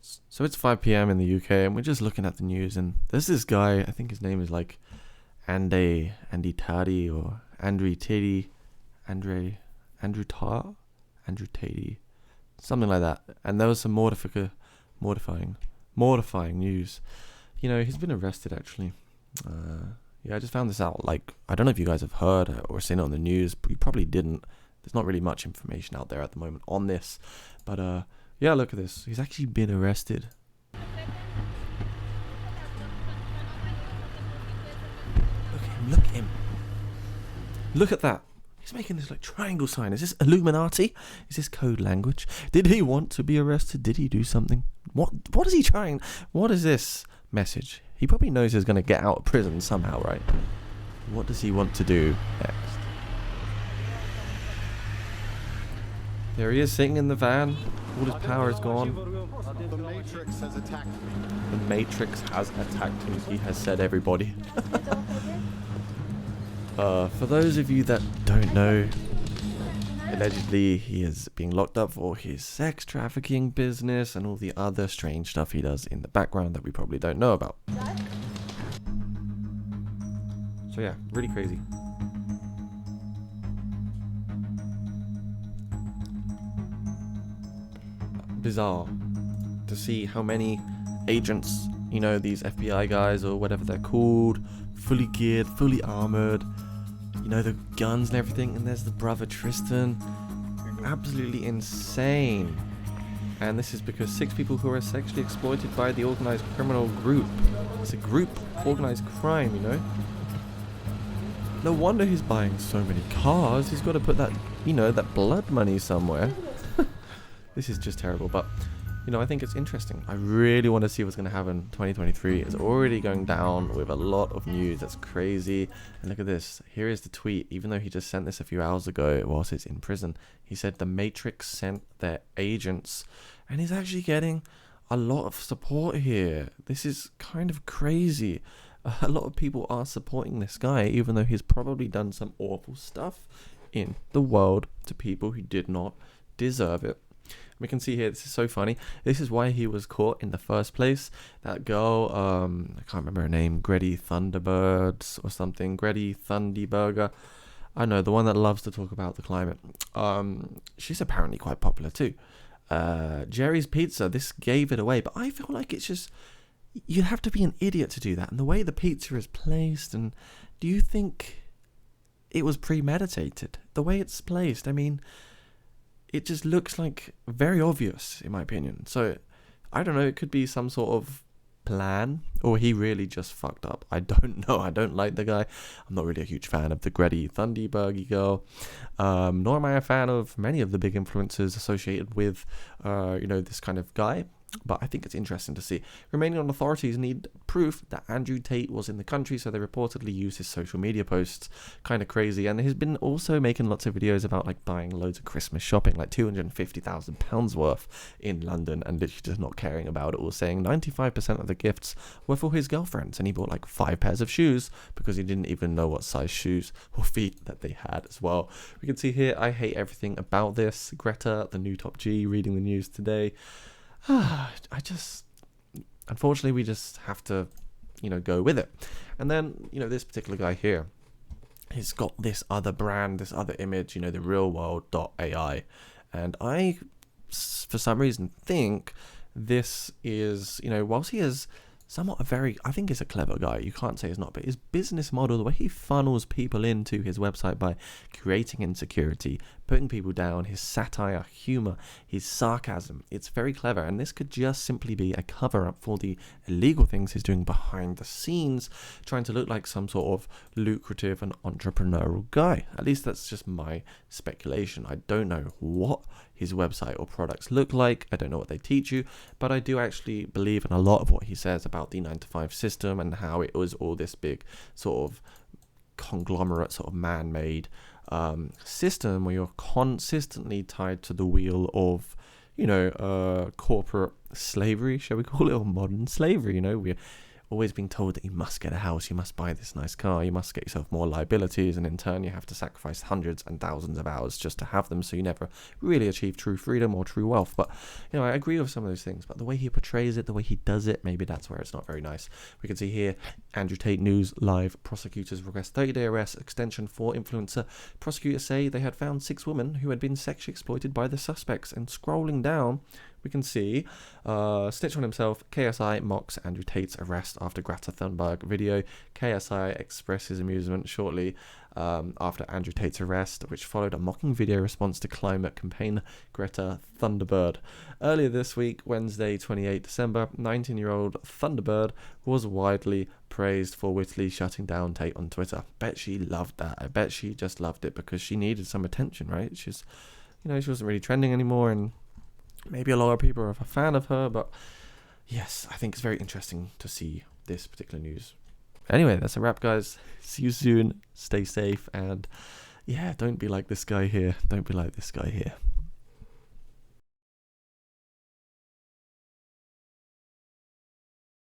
So it's 5 p.m. in the UK, and we're just looking at the news, and there's this guy, I think his name is like Andy Tate or Andrew Tate, Andrew Tate, something like that. And there was some mortifying news. He's been arrested actually. Yeah, I just found this out. Like, I don't know if you guys have heard or seen it on the news, but you probably didn't. There's not really much information out there at the moment on this, but yeah, look at this. He's actually been arrested. Look at him. Look at that. He's making this like triangle sign. Is this Illuminati? Is this code language? Did he want to be arrested? Did he do something? What is he trying? What is this message? He probably knows he's going to get out of prison somehow, right? What does he want to do next? There he is sitting in the van. All his power is gone. The Matrix has attacked me. The Matrix has attacked him, he has said, everybody. For those of you that don't know, allegedly he is being locked up for his sex trafficking business and all the other strange stuff he does in the background that we probably don't know about. So yeah, really crazy. Bizarre to see how many agents, these FBI guys or whatever they're called, fully geared, fully armored, the guns and everything, and there's the brother Tristan. Absolutely insane. And this is because 6 people who are sexually exploited by the organized criminal group. It's a group organized crime, No wonder he's buying so many cars. He's got to put that, that blood money somewhere. This is just terrible, but I think it's interesting. I really want to see what's going to happen. 2023 is already going down with a lot of news. That's crazy. And look at this. Here is the tweet. Even though he just sent this a few hours ago whilst he's in prison, he said the Matrix sent their agents, and he's actually getting a lot of support here. This is kind of crazy. A lot of people are supporting this guy, even though he's probably done some awful stuff in the world to people who did not deserve it. We can see here, this is so funny. This is why he was caught in the first place. That girl, I can't remember her name, Greta Thunderbirds or something. Greta Thunderburger. I know, the one that loves to talk about the climate. She's apparently quite popular too. Jerry's Pizza, this gave it away. But I feel like it's just, you'd have to be an idiot to do that. And the way the pizza is placed, and do you think it was premeditated? The way it's placed, I mean, it just looks like very obvious, in my opinion. So, I don't know, it could be some sort of plan, or he really just fucked up. I don't know. I don't like the guy. I'm not really a huge fan of the Greta Thunderberg girl. Nor am I a fan of many of the big influencers associated with, this kind of guy. But I think it's interesting to see. Romanian authorities need proof that Andrew Tate was in the country, so they reportedly used his social media posts. Kind of crazy. And he's been also making lots of videos about like buying loads of Christmas shopping, like £250,000 worth in London, and literally just not caring about it, or saying 95% of the gifts were for his girlfriends, and he bought like 5 pairs of shoes because he didn't even know what size shoes or feet that they had as well. We can see here, I hate everything about this. Greta, the new top G, reading the news today. Unfortunately, we just have to, go with it. And then, this particular guy here, he's got this other brand, this other image, the realworld.ai. And I, for some reason, think this is, whilst he is somewhat I think he's a clever guy. You can't say he's not, but his business model, the way he funnels people into his website by creating insecurity, putting people down, his satire, humor, his sarcasm, it's very clever. And this could just simply be a cover up for the illegal things he's doing behind the scenes, trying to look like some sort of lucrative and entrepreneurial guy. At least that's just my speculation. I don't know what his website or products look like. I don't know what they teach you, but I do actually believe in a lot of what he says about the 9-to-5 system and how it was all this big sort of conglomerate, sort of man-made system where you're consistently tied to the wheel of, corporate slavery, shall we call it, or modern slavery. always being told that you must get a house, you must buy this nice car, you must get yourself more liabilities, and in turn you have to sacrifice hundreds and thousands of hours just to have them, so you never really achieve true freedom or true wealth. But, you know, I agree with some of those things, but the way he portrays it, the way he does it, maybe that's where it's not very nice. We can see here, Andrew Tate News Live, prosecutors request 30-day arrest extension for influencer. Prosecutors say they had found 6 women who had been sexually exploited by the suspects, and scrolling down, we can see Snitch on himself, KSI mocks Andrew Tate's arrest after Greta Thunberg video. KSI expresses amusement shortly after Andrew Tate's arrest, which followed a mocking video response to climate campaign Greta Thunderbird. Earlier this week, Wednesday 28 December, 19-year-old Thunderbird was widely praised for wittily shutting down Tate on Twitter. Bet she loved that. I bet she just loved it because she needed some attention, right? She's, you know, she wasn't really trending anymore, and maybe a lot of people are a fan of her, but yes, I think it's very interesting to see this particular news. Anyway, that's a wrap, guys. See you soon. Stay safe, and yeah, don't be like this guy here. Don't be like this guy here.